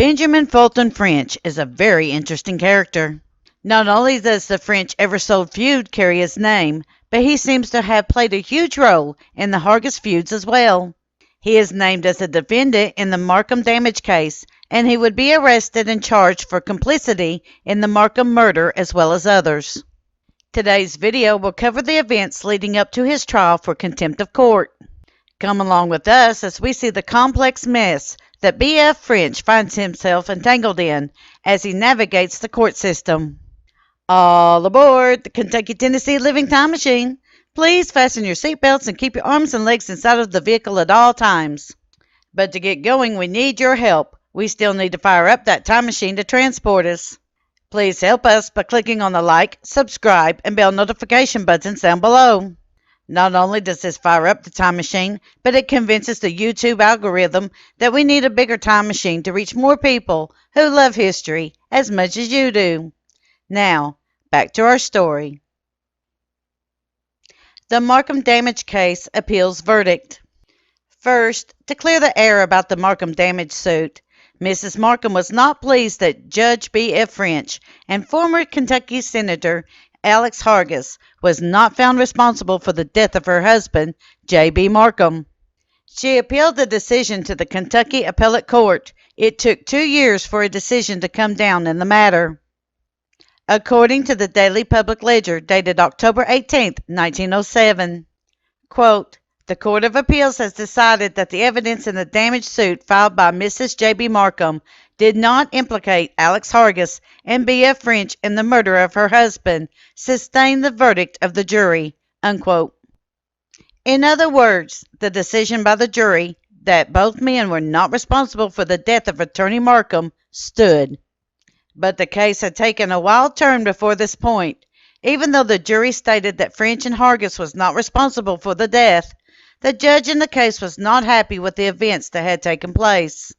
Benjamin Fulton French is a very interesting character. Not only does the French Everole Feud carry his name, but he seems to have played a huge role in the Hargis Feuds as well. He is named as a defendant in the Marcum Damage case, and he would be arrested and charged for complicity in the Marcum murder as well as others. Today's video will cover the events leading up to his trial for contempt of court. Come along with us as we see the complex mess that B.F. French finds himself entangled in as he navigates the court system. All aboard the Kentucky-Tennessee Living Time Machine. Please fasten your seatbelts and keep your arms and legs inside of the vehicle at all times. But to get going, we need your help. We still need to fire up that time machine to transport us. Please help us by clicking on the like, subscribe, and bell notification buttons down below. Not only does this fire up the time machine, but it convinces the YouTube algorithm that we need a bigger time machine to reach more people who love history as much as you do. Now, back to our story. The Marcum Damage case appeals verdict. First, to clear the air about the Marcum Damage suit, Mrs. Marcum was not pleased that Judge B.F. French and former Kentucky Senator Alex Hargis was not found responsible for the death of her husband, J.B. Marcum. She appealed the decision to the Kentucky Appellate Court. It took 2 years for a decision to come down in the matter. According to the Daily Public Ledger, dated October 18, 1907, quote, "The Court of Appeals has decided that the evidence in the damage suit filed by Mrs. J.B. Marcum did not implicate Alex Hargis and B.F. French in the murder of her husband, sustain the verdict of the jury," unquote. In other words, the decision by the jury that both men were not responsible for the death of Attorney Marcum stood. But the case had taken a wild turn before this point. Even though the jury stated that French and Hargis was not responsible for the death, the judge in the case was not happy with the events that had taken place.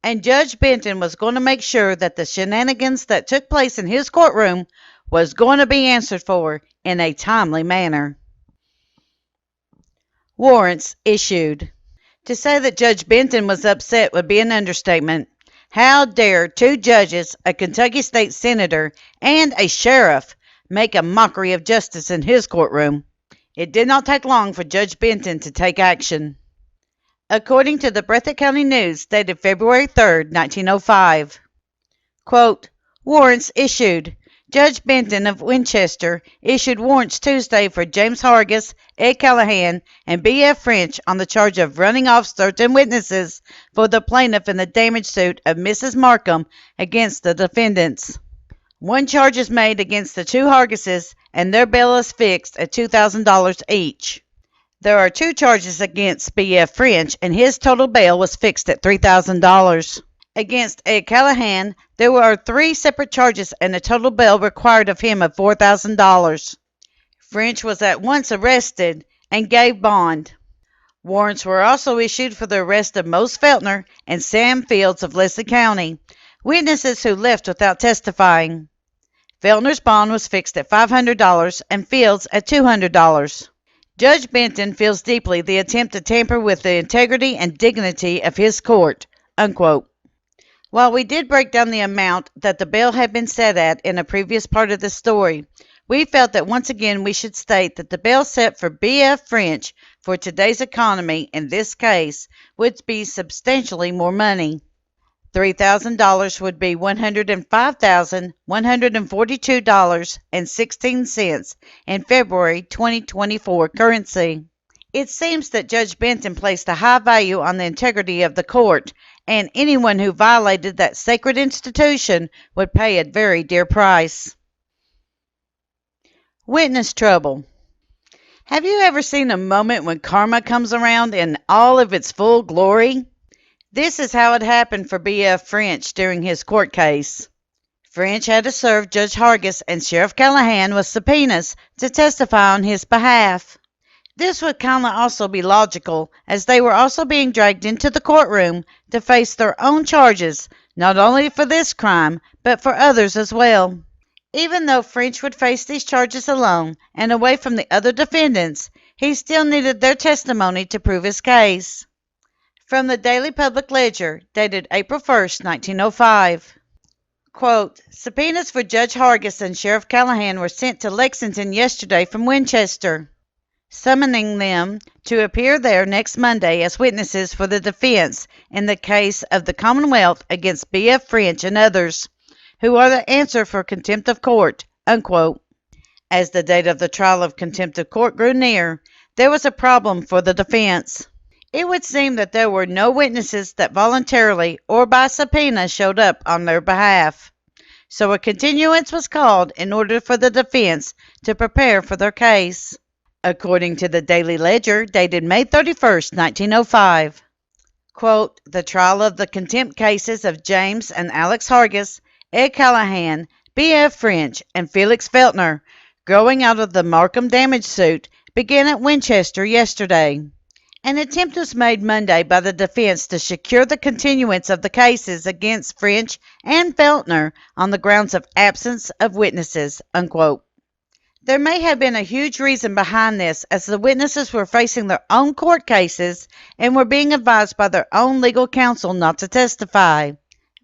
And Judge Benton was going to make sure that the shenanigans that took place in his courtroom was going to be answered for in a timely manner. Warrants issued. To say that Judge Benton was upset would be an understatement. How dare 2 judges, a Kentucky state senator, and a sheriff make a mockery of justice in his courtroom? It did not take long for Judge Benton to take action. According to the Breathitt County News, dated February 3, 1905, quote, "Warrants issued. Judge Benton of Winchester issued warrants Tuesday for James Hargis, Ed Callahan, and B.F. French on the charge of running off certain witnesses for the plaintiff in the damage suit of Mrs. Marcum against the defendants. 1 charge is made against the 2 Hargises, and their bail is fixed at $2,000 each. There are 2 charges against B.F. French, and his total bail was fixed at $3,000. Against Ed Callahan, there were 3 separate charges and a total bail required of him of $4,000. French was at once arrested and gave bond. Warrants were also issued for the arrest of Mose Feltner and Sam Fields of Leslie County, witnesses who left without testifying. Feltner's bond was fixed at $500 and Fields at $200. Judge Benton feels deeply the attempt to tamper with the integrity and dignity of his court," unquote. While we did break down the amount that the bail had been set at in a previous part of the story, we felt that once again we should state that the bail set for B.F. French for today's economy in this case would be substantially more money. $3,000 would be $105,142.16 in February 2024 currency. It seems that Judge Benton placed a high value on the integrity of the court, and anyone who violated that sacred institution would pay a very dear price. Witness trouble. Have you ever seen a moment when karma comes around in all of its full glory? This is how it happened for B.F. French during his court case. French had to serve Judge Hargis and Sheriff Callahan with subpoenas to testify on his behalf. This would kind of also be logical, as they were also being dragged into the courtroom to face their own charges, not only for this crime, but for others as well. Even though French would face these charges alone and away from the other defendants, he still needed their testimony to prove his case. From the Daily Public Ledger, dated April 1st, 1905. Quote, subpoenas for Judge Hargis and Sheriff Callahan were sent to Lexington yesterday from Winchester, summoning them to appear there next Monday as witnesses for the defense in the case of the Commonwealth against B.F. French and others, who are the answer for contempt of court, unquote. As the date of the trial of contempt of court grew near, there was a problem for the defense. It would seem that there were no witnesses that voluntarily or by subpoena showed up on their behalf. So a continuance was called in order for the defense to prepare for their case. According to the Daily Ledger, dated May 31st, 1905. Quote, the trial of the contempt cases of James and Alex Hargis, Ed Callahan, B.F. French, and Felix Feltner, growing out of the Marcum Damage suit, began at Winchester yesterday. An attempt was made Monday by the defense to secure the continuance of the cases against French and Feltner on the grounds of absence of witnesses, unquote. There may have been a huge reason behind this, as the witnesses were facing their own court cases and were being advised by their own legal counsel not to testify.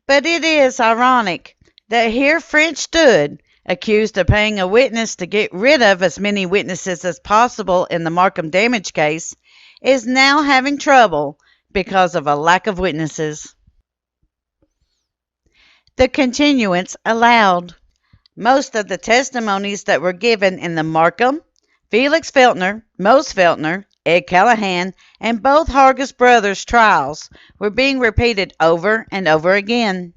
But it is ironic that here French stood, accused of paying a witness to get rid of as many witnesses as possible in the Marcum Damage case, is now having trouble because of a lack of witnesses. The continuance allowed. Most of the testimonies that were given in the Marcum, Felix Feltner, Mose Feltner, Ed Callahan, and both Hargis brothers' trials were being repeated over and over again.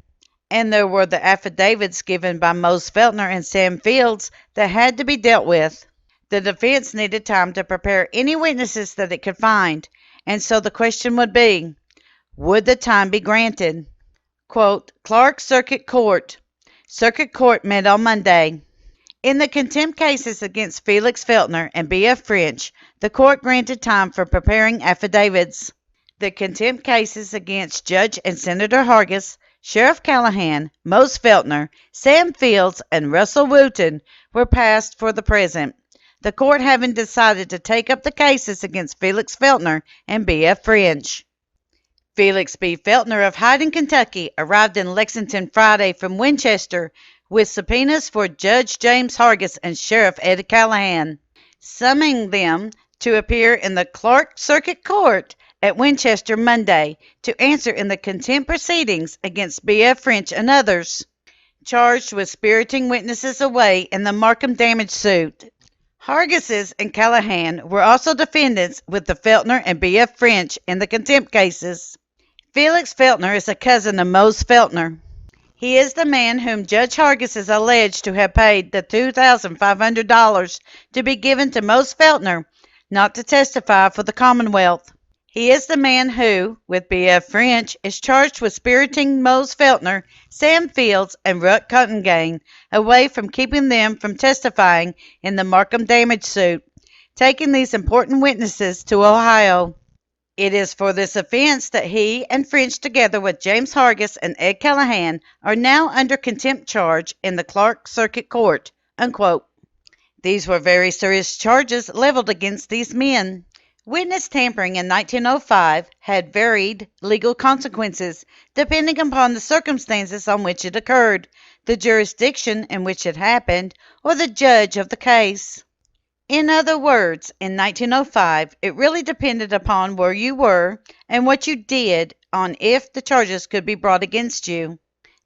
And there were the affidavits given by Mose Feltner and Sam Fields that had to be dealt with. The defense needed time to prepare any witnesses that it could find, and so the question would be, would the time be granted? Quote, Clark Circuit Court. Circuit Court met on Monday. In the contempt cases against Felix Feltner and B.F. French, the court granted time for preparing affidavits. The contempt cases against Judge and Senator Hargis, Sheriff Callahan, Mose Feltner, Sam Fields, and Russell Wooten were passed for the present, the court having decided to take up the cases against Felix Feltner and B.F. French. Felix B. Feltner of Hyden, Kentucky, arrived in Lexington Friday from Winchester with subpoenas for Judge James Hargis and Sheriff Ed Callahan, summoning them to appear in the Clark Circuit Court at Winchester Monday to answer in the contempt proceedings against B.F. French and others, charged with spiriting witnesses away in the Marcum Damage suit. Hargis's and Callahan were also defendants with the Feltner and B.F. French in the contempt cases. Felix Feltner is a cousin of Mose Feltner. He is the man whom Judge Hargis is alleged to have paid the $2,500 to be given to Mose Feltner not to testify for the Commonwealth. He is the man who, with B.F. French, is charged with spiriting Mose Feltner, Sam Fields, and Ruck Cottongain away from keeping them from testifying in the Marcum Damage suit, taking these important witnesses to Ohio. It is for this offense that he and French, together with James Hargis and Ed Callahan, are now under contempt charge in the Clark Circuit Court, unquote. These were very serious charges leveled against these men. Witness tampering in 1905 had varied legal consequences depending upon the circumstances on which it occurred, the jurisdiction in which it happened, or the judge of the case. In other words, in 1905, it really depended upon where you were and what you did on if the charges could be brought against you.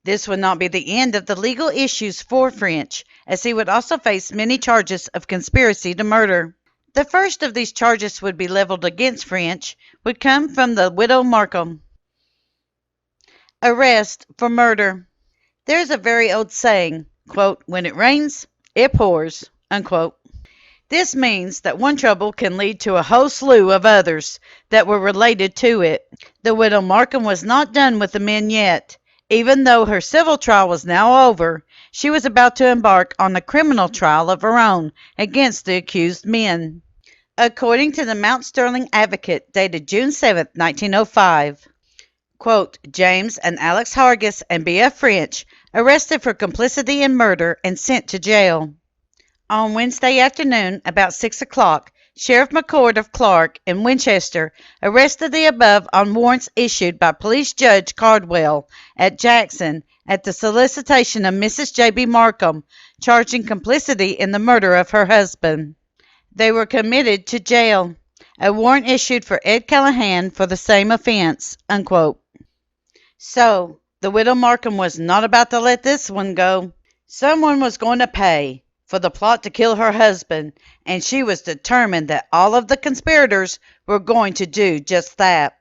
This would not be the end of the legal issues for French, as he would also face many charges of conspiracy to murder. The first of these charges would be leveled against French, would come from the widow Marcum. Arrest for murder. There is a very old saying, quote, when it rains, it pours, unquote. This means that one trouble can lead to a whole slew of others that were related to it. The widow Marcum was not done with the men yet. Even though her civil trial was now over, she was about to embark on a criminal trial of her own against the accused men. According to the Mount Sterling Advocate, dated June 7, 1905, quote, James and Alex Hargis and B.F. French arrested for complicity in murder and sent to jail. On Wednesday afternoon, about 6 o'clock, Sheriff McCord of Clark and Winchester arrested the above on warrants issued by Police Judge Cardwell at Jackson at the solicitation of Mrs. J.B. Marcum, charging complicity in the murder of her husband. They were committed to jail. A warrant issued for Ed Callahan for the same offense." Unquote. So, the widow Marcum was not about to let this one go. Someone was going to pay for the plot to kill her husband, and she was determined that all of the conspirators were going to do just that.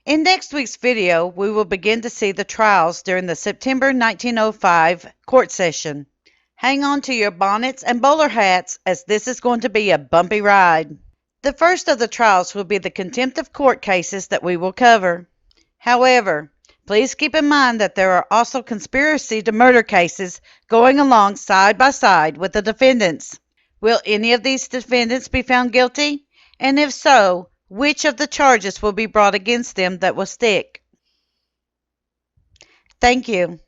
In next week's video, we will begin to see the trials during the September 1905 court session. Hang on to your bonnets and bowler hats, as this is going to be a bumpy ride. The first of the trials will be the contempt of court cases that we will cover. However, please keep in mind that there are also conspiracy to murder cases going along side by side with the defendants. Will any of these defendants be found guilty? And if so, which of the charges will be brought against them that will stick? Thank you.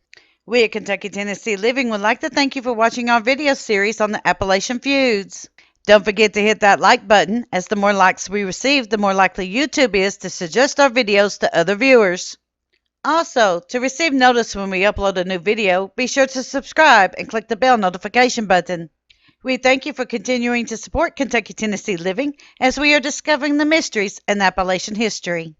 We at Kentucky Tennessee Living would like to thank you for watching our video series on the Appalachian Feuds. Don't forget to hit that like button, as the more likes we receive, the more likely YouTube is to suggest our videos to other viewers. Also, to receive notice when we upload a new video, be sure to subscribe and click the bell notification button. We thank you for continuing to support Kentucky Tennessee Living as we are discovering the mysteries in Appalachian history.